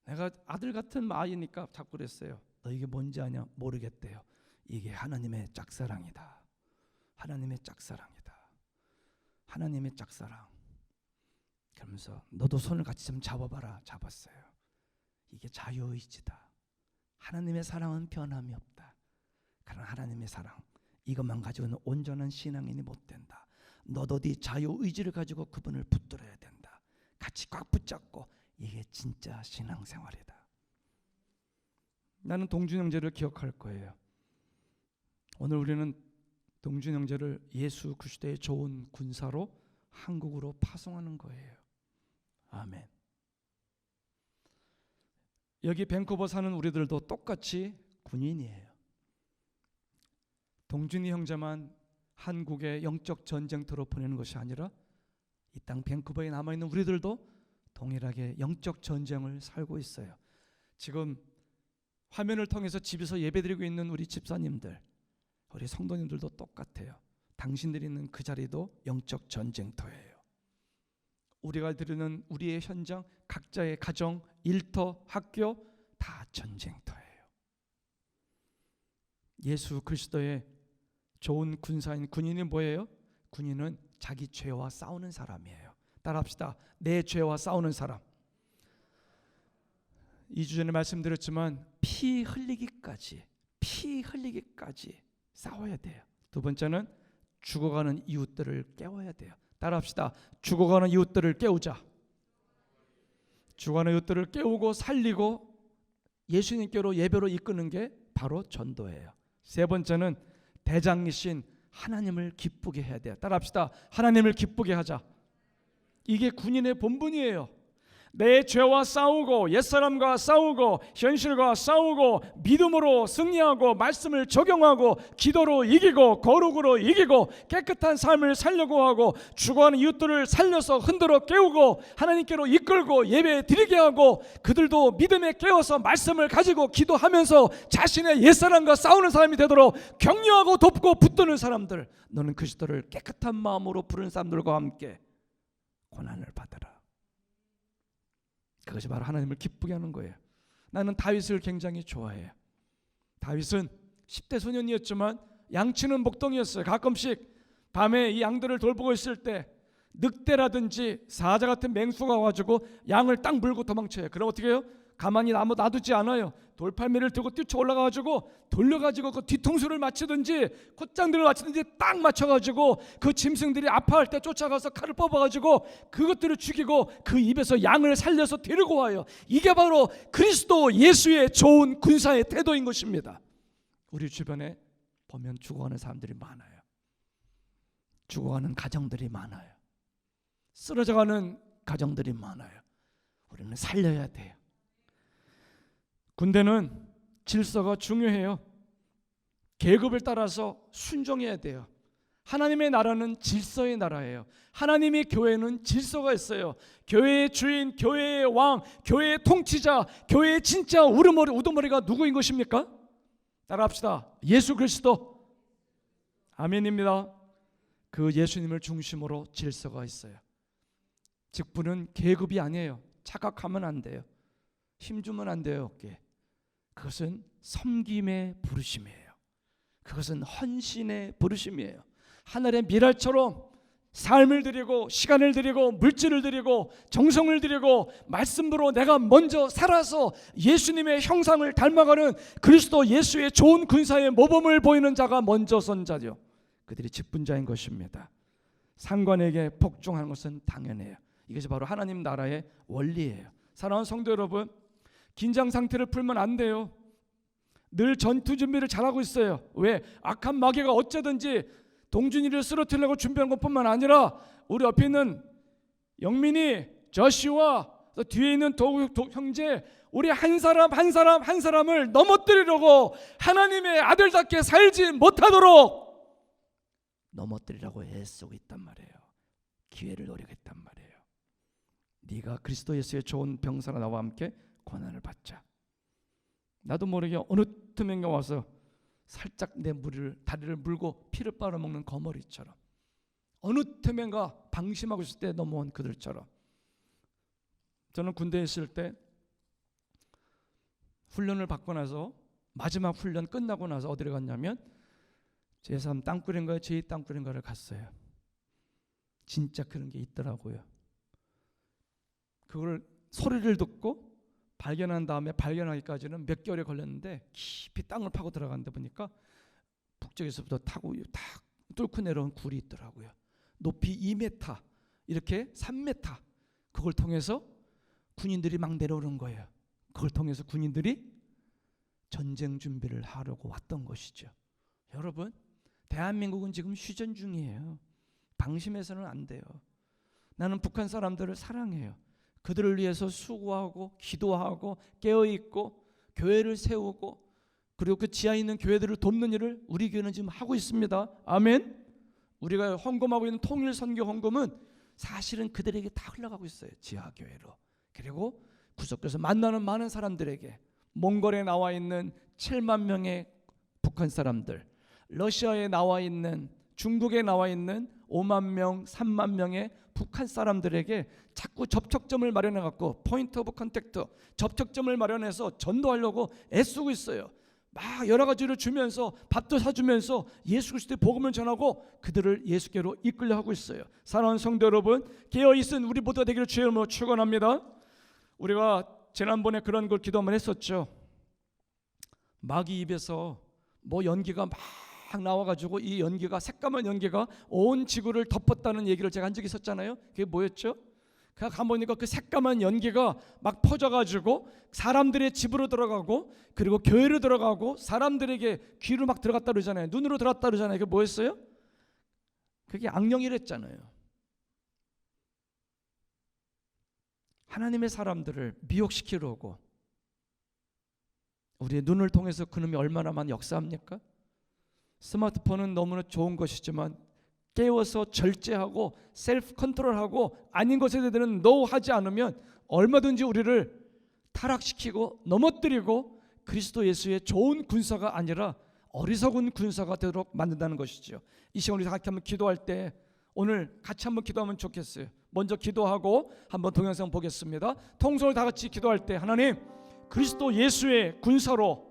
내가 아들 같은 아이니까 자꾸 그랬어요. 너 이게 뭔지 아냐? 모르겠대요. 이게 하나님의 짝사랑이다. 하나님의 짝사랑이다. 하나님의 짝사랑. 그러면서 너도 손을 같이 좀 잡아봐라. 잡았어요. 이게 자유의지다. 하나님의 사랑은 변함이 없다. 그러나 하나님의 사랑 이것만 가지고는 온전한 신앙인이 못 된다. 너도 네 자유의지를 가지고 그분을 붙들어야 된다. 같이 꽉 붙잡고 이게 진짜 신앙생활이다. 나는 동준 형제를 기억할 거예요. 오늘 우리는 동준 형제를 예수 그리스도의 좋은 군사로 한국으로 파송하는 거예요. 아멘. 여기 밴쿠버 사는 우리들도 똑같이 군인이에요. 동준이 형제만 한국의 영적 전쟁터로 보내는 것이 아니라 이 땅 밴쿠버에 남아있는 우리들도 동일하게 영적 전쟁을 살고 있어요. 지금 화면을 통해서 집에서 예배드리고 있는 우리 집사님들, 우리 성도님들도 똑같아요. 당신들이 있는 그 자리도 영적 전쟁터예요. 우리가 드리는 우리의 현장, 각자의 가정, 일터, 학교 다 전쟁터예요. 예수 그리스도의 좋은 군사인 군인이 뭐예요? 군인은 자기 죄와 싸우는 사람이에요. 따라합시다. 내 죄와 싸우는 사람. 2주 전에 말씀드렸지만 피 흘리기까지 싸워야 돼요. 두 번째는 죽어가는 이웃들을 깨워야 돼요. 따라합시다. 죽어가는 이웃들을 깨우자. 죽어가는 이웃들을 깨우고 살리고 예수님께로 예배로 이끄는 게 바로 전도예요. 세 번째는 대장이신 하나님을 기쁘게 해야 돼요. 따라합시다. 하나님을 기쁘게 하자. 이게 군인의 본분이에요. 내 죄와 싸우고 옛사람과 싸우고 현실과 싸우고 믿음으로 승리하고 말씀을 적용하고 기도로 이기고 거룩으로 이기고 깨끗한 삶을 살려고 하고 죽어가는 이웃들을 살려서 흔들어 깨우고 하나님께로 이끌고 예배 드리게 하고 그들도 믿음에 깨어서 말씀을 가지고 기도하면서 자신의 옛사람과 싸우는 사람이 되도록 격려하고 돕고 붙드는 사람들. 너는 그리스도를 깨끗한 마음으로 부르는 사람들과 함께 고난을 받으라. 그것이 바로 하나님을 기쁘게 하는 거예요. 나는 다윗을 굉장히 좋아해요. 다윗은 10대 소년이었지만 양치는 목동이었어요. 가끔씩 밤에 이 양들을 돌보고 있을 때 늑대라든지 사자 같은 맹수가 와가지고 양을 딱 물고 도망쳐요. 그럼 어떻게 해요? 가만히 놔두지 않아요. 돌팔매를 들고 뛰쳐 올라가가지고 돌려가지고 그 뒤통수를 맞추든지 콧장들을 맞추든지 딱 맞춰가지고 그 짐승들이 아파할 때 쫓아가서 칼을 뽑아가지고 그것들을 죽이고 그 입에서 양을 살려서 데리고 와요. 이게 바로 그리스도 예수의 좋은 군사의 태도인 것입니다. 우리 주변에 보면 죽어가는 사람들이 많아요. 죽어가는 가정들이 많아요. 쓰러져가는 가정들이 많아요. 우리는 살려야 돼요. 군대는 질서가 중요해요. 계급을 따라서 순종해야 돼요. 하나님의 나라는 질서의 나라예요. 하나님의 교회는 질서가 있어요. 교회의 주인, 교회의 왕, 교회의 통치자, 교회의 진짜 우두머리가 누구인 것입니까? 따라합시다. 예수 그리스도. 아멘입니다. 그 예수님을 중심으로 질서가 있어요. 직분은 계급이 아니에요. 착각하면 안 돼요. 힘주면 안 돼요. 어깨. 그것은 섬김의 부르심이에요. 그것은 헌신의 부르심이에요. 하늘의 미랄처럼 삶을 드리고 시간을 드리고 물질을 드리고 정성을 드리고 말씀으로 내가 먼저 살아서 예수님의 형상을 닮아가는 그리스도 예수의 좋은 군사의 모범을 보이는 자가 먼저 선 자죠. 그들이 직분자인 것입니다. 상관에게 복종하는 것은 당연해요. 이것이 바로 하나님 나라의 원리예요. 사랑하는 성도 여러분, 긴장 상태를 풀면 안 돼요. 늘 전투 준비를 잘하고 있어요. 왜? 악한 마귀가 어쩌든지 동준이를 쓰러뜨리려고 준비한 것뿐만 아니라 우리 옆에 있는 영민이, 저시와 뒤에 있는 도구 형제, 우리 한 사람을 넘어뜨리려고 하나님의 아들답게 살지 못하도록 넘어뜨리라고 애쓰고 있단 말이에요. 기회를 노리고 있단 말이에요. 네가 그리스도 예수의 좋은 병사로 나와 함께 고난을 받자. 나도 모르게 어느 틈엔가 와서 살짝 내 다리를 물고 피를 빨아먹는 거머리처럼, 어느 틈엔가 방심하고 있을 때 넘어온 그들처럼. 저는 군대에 있을 때 훈련을 받고 나서 마지막 훈련 끝나고 나서 어디를 갔냐면 제3 땅굴인가요? 제2 땅굴인가를 갔어요. 진짜 그런 게 있더라고요. 그걸 소리를 듣고 발견한 다음에 발견하기까지는 몇 개월이 걸렸는데 깊이 땅을 파고 들어갔는데 보니까 북쪽에서부터 타고 탁 뚫고 내려온 굴이 있더라고요. 높이 2m, 이렇게 3m. 그걸 통해서 군인들이 막 내려오는 거예요. 그걸 통해서 군인들이 전쟁 준비를 하려고 왔던 것이죠. 여러분, 대한민국은 지금 휴전 중이에요. 방심해서는 안 돼요. 나는 북한 사람들을 사랑해요. 그들을 위해서 수고하고 기도하고 깨어있고 교회를 세우고 그리고 그 지하에 있는 교회들을 돕는 일을 우리 교회는 지금 하고 있습니다. 아멘. 우리가 헌금하고 있는 통일 선교 헌금은 사실은 그들에게 다 흘러가고 있어요. 지하 교회로. 그리고 구석에서 만나는 많은 사람들에게, 몽골에 나와 있는 7만 명의 북한 사람들, 러시아에 나와 있는, 중국에 나와 있는 5만 명, 3만 명의 북한 사람들에게 자꾸 접촉점을 마련해 갖고 포인트 오브 컨택트, 접촉점을 마련해서 전도하려고 애쓰고 있어요. 막 여러 가지를 주면서 밥도 사주면서 예수 그리스도의 복음을 전하고 그들을 예수께로 이끌려 하고 있어요. 사랑하는 성도 여러분, 깨어있은 우리 모두가 되기를 주의 이름으로 축원합니다. 우리가 지난번에 그런 걸 기도 한번 했었죠. 마귀 입에서 뭐 연기가 막 나와가지고 이 연기가, 새까만 연기가 온 지구를 덮었다는 얘기를 제가 한 적이 있었잖아요. 그게 뭐였죠? 가보니까 그 새까만 연기가 막 퍼져가지고 사람들의 집으로 들어가고 그리고 교회로 들어가고 사람들에게 귀로 막 들어갔다 그러잖아요. 눈으로 들어갔다 그러잖아요. 그게 뭐였어요? 그게 악령이랬잖아요. 하나님의 사람들을 미혹시키려고 우리의 눈을 통해서 그놈이 얼마나 많이 역사합니까? 스마트폰은 너무나 좋은 것이지만 깨워서 절제하고 셀프 컨트롤하고 아닌 것에 대해서는 노하지 않으면 얼마든지 우리를 타락시키고 넘어뜨리고 그리스도 예수의 좋은 군사가 아니라 어리석은 군사가 되도록 만든다는 것이죠. 이 시간 우리 같이 한번 기도할 때 오늘 같이 한번 기도하면 좋겠어요. 먼저 기도하고 한번 동영상 보겠습니다. 통성을 다 같이 기도할 때, 하나님, 그리스도 예수의 군사로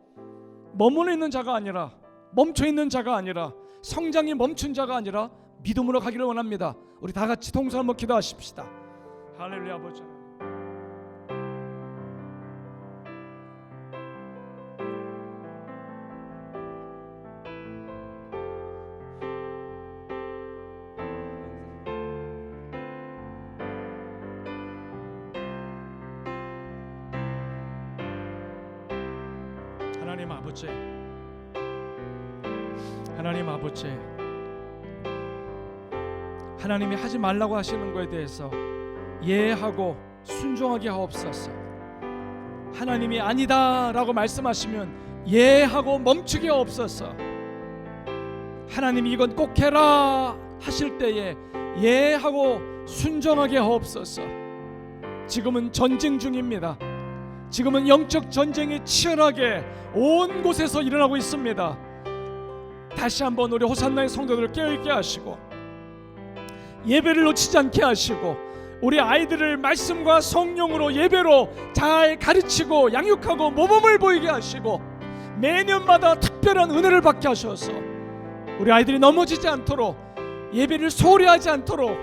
머무르 있는 자가 아니라, 멈춰 있는 자가 아니라, 성장이 멈춘 자가 아니라 믿음으로 가기를 원합니다. 우리 다 같이 통성 한번 기도하십시다. 할렐루야. 아버지, 하나님 아버지, 하나님 아버지, 하나님이 하지 말라고 하시는 것에 대해서 예하고 순종하게 하옵소서. 하나님이 아니다 라고 말씀하시면 예하고 멈추게 하옵소서. 하나님이 이건 꼭 해라 하실 때에 예하고 순종하게 하옵소서. 지금은 전쟁 중입니다. 지금은 영적 전쟁이 치열하게 온 곳에서 일어나고 있습니다. 다시 한번 우리 호산나의 성도들을 깨어있게 하시고 예배를 놓치지 않게 하시고 우리 아이들을 말씀과 성령으로 예배로 잘 가르치고 양육하고 모범을 보이게 하시고 매년마다 특별한 은혜를 받게 하셔서 우리 아이들이 넘어지지 않도록, 예배를 소홀히 하지 않도록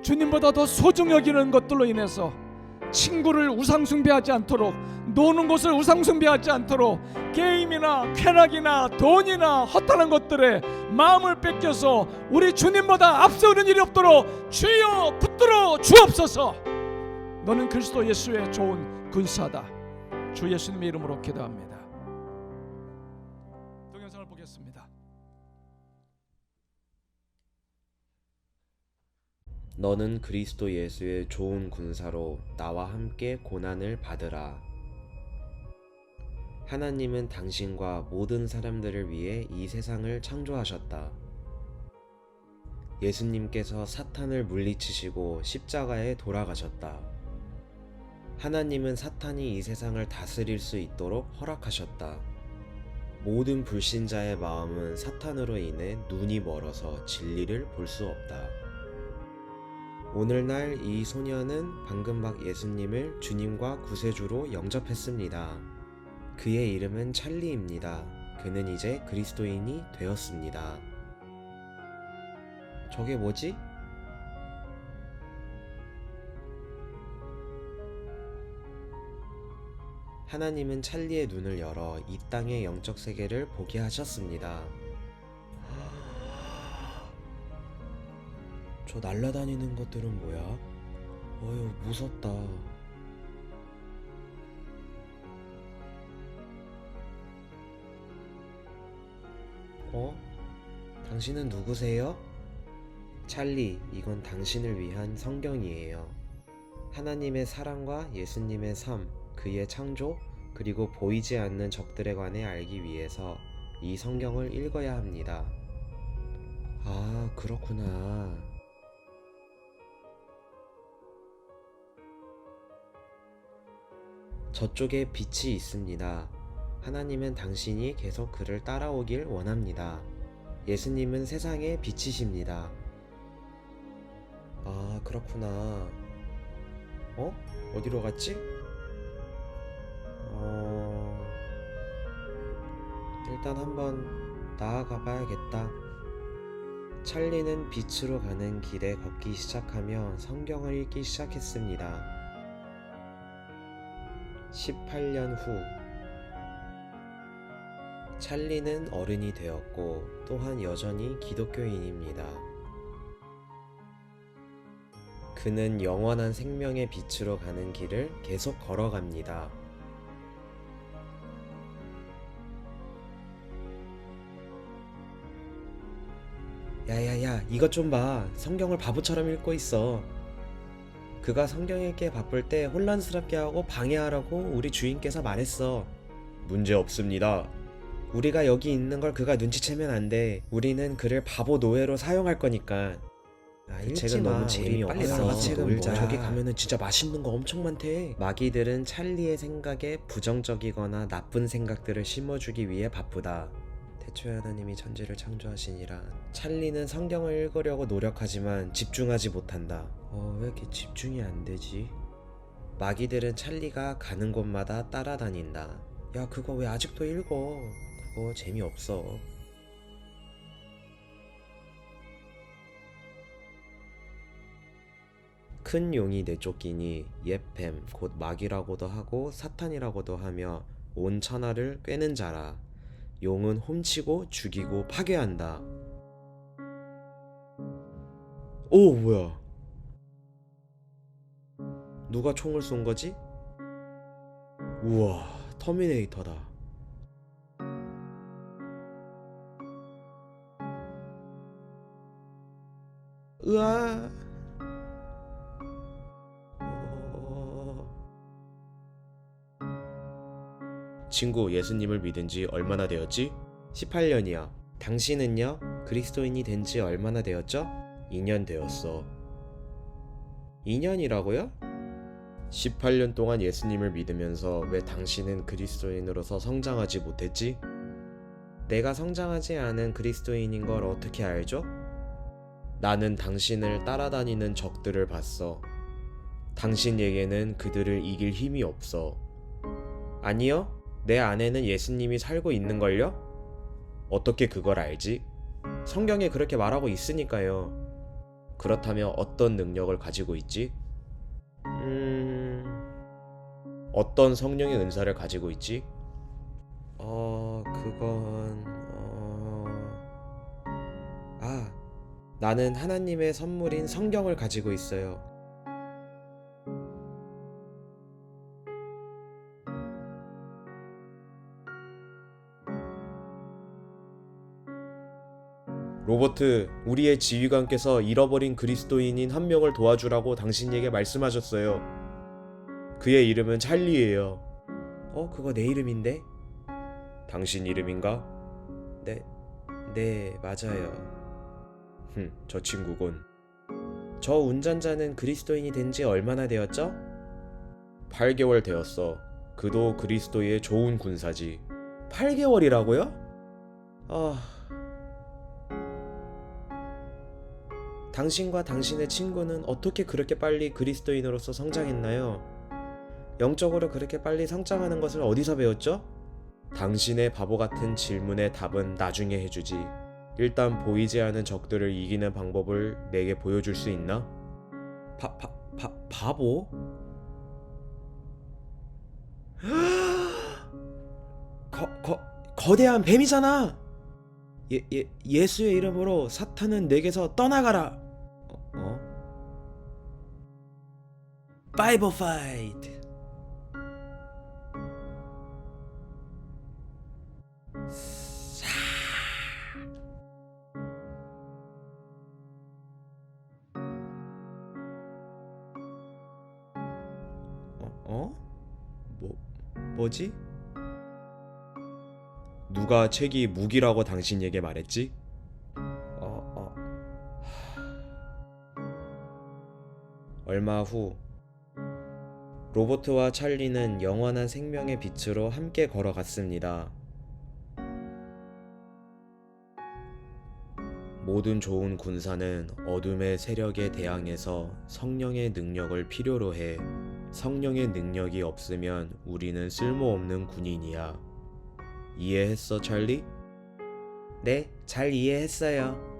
주님보다 더 소중히 여기는 것들로 인해서 친구를 우상숭배하지 않도록, 노는 것을 우상숭배하지 않도록, 게임이나 쾌락이나 돈이나 허탄한 것들에 마음을 뺏겨서 우리 주님보다 앞서는 일이 없도록 주여 붙들어 주옵소서. 너는 그리스도 예수의 좋은 군사다. 주 예수님의 이름으로 기도합니다. 동영상을 보겠습니다. 너는 그리스도 예수의 좋은 군사로 나와 함께 고난을 받으라. 하나님은 당신과 모든 사람들을 위해 이 세상을 창조하셨다. 예수님께서 사탄을 물리치시고 십자가에 돌아가셨다. 하나님은 사탄이 이 세상을 다스릴 수 있도록 허락하셨다. 모든 불신자의 마음은 사탄으로 인해 눈이 멀어서 진리를 볼 수 없다. 오늘날 이 소녀는 방금 막 예수님을 주님과 구세주로 영접했습니다. 그의 이름은 찰리입니다. 그는 이제 그리스도인이 되었습니다. 저게 뭐지? 하나님은 찰리의 눈을 열어 이 땅의 영적 세계를 보게 하셨습니다. 저 날아다니는 것들은 뭐야? 어휴, 무섭다. 당신은 누구세요? 찰리, 이건 당신을 위한 성경이에요. 하나님의 사랑과 예수님의 삶, 그의 창조, 그리고 보이지 않는 적들에 관해 알기 위해서 이 성경을 읽어야 합니다. 아, 그렇구나. 저쪽에 빛이 있습니다. 하나님은 당신이 계속 그를 따라오길 원합니다. 예수님은 세상의 빛이십니다. 아, 그렇구나. 어디로 갔지? 일단 한번 나아가 봐야겠다. 찰리는 빛으로 가는 길에 걷기 시작하며 성경을 읽기 시작했습니다. 18년 후 찰리는 어른이 되었고 또한 여전히 기독교인입니다. 그는 영원한 생명의 빛으로 가는 길을 계속 걸어갑니다. 야야야, 이것 좀 봐. 성경을 바보처럼 읽고 있어. 그가 성경 읽기에 바쁠 때 혼란스럽게 하고 방해하라고 우리 주인께서 말했어. 문제 없습니다. 우리가 여기 있는 걸 그가 눈치채면 안 돼. 우리는 그를 바보 노예로 사용할 거니까. 그 책은 너무 재미없어. 책은 뭐. 저기 가면은 진짜 맛있는 거 엄청 많대. 마귀들은 찰리의 생각에 부정적이거나 나쁜 생각들을 심어주기 위해 바쁘다. 태초에 하나님이 천지를 창조하시니라. 찰리는 성경을 읽으려고 노력하지만 집중하지 못한다. 왜 이렇게 집중이 안 되지? 마귀들은 찰리가 가는 곳마다 따라다닌다. 야, 그거 왜 아직도 읽어? 그거 재미없어. 큰 용이 내쫓기니 옛뱀 곧 마귀라고도 하고 사탄이라고도 하며 온 천하를 꿰는 자라. 용은 훔치고 죽이고 파괴한다. 오, 뭐야? 누가 총을 쏜 거지? 우와, 터미네이터다. 으아. 친구, 예수님을 믿은 지 얼마나 되었지? 18년이야. 당신은요? 그리스도인이 된 지 얼마나 되었죠? 2년 되었어. 2년이라고요? 18년 동안 예수님을 믿으면서 왜 당신은 그리스도인으로서 성장하지 못했지? 내가 성장하지 않은 그리스도인인 걸 어떻게 알죠? 나는 당신을 따라다니는 적들을 봤어. 당신에게는 그들을 이길 힘이 없어. 아니요? 내 안에는 예수님이 살고 있는걸요? 어떻게 그걸 알지? 성경에 그렇게 말하고 있으니까요. 그렇다면 어떤 능력을 가지고 있지? 어떤 성령의 은사를 가지고 있지? 나는 하나님의 선물인 성경을 가지고 있어요. 로버트, 우리의 지휘관께서 잃어버린 그리스도인인 한 명을 도와주라고 당신에게 말씀하셨어요. 그의 이름은 찰리예요. 그거 내 이름인데? 당신 이름인가? 네, 맞아요. 저 친구군. 저 운전자는 그리스도인이 된 지 얼마나 되었죠? 8개월 되었어. 그도 그리스도의 좋은 군사지. 8개월이라고요? 당신과 당신의 친구는 어떻게 그렇게 빨리 그리스도인으로서 성장했나요? 영적으로 그렇게 빨리 성장하는 것을 어디서 배웠죠? 당신의 바보 같은 질문의 답은 나중에 해주지. 일단 보이지 않는 적들을 이기는 방법을 내게 보여줄 수 있나? 바보? 거대한 뱀이잖아! 예수의 이름으로 사탄은 내게서 떠나가라! 바이블 파이트! 뭐지? 누가 책이 무기라고 당신에게 말했지? 얼마 후 로버트와 찰리는 영원한 생명의 빛으로 함께 걸어갔습니다. 모든 좋은 군사는 어둠의 세력에 대항해서 성령의 능력을 필요로 해. 성령의 능력이 없으면 우리는 쓸모없는 군인이야. 이해했어, 찰리? 네, 잘 이해했어요.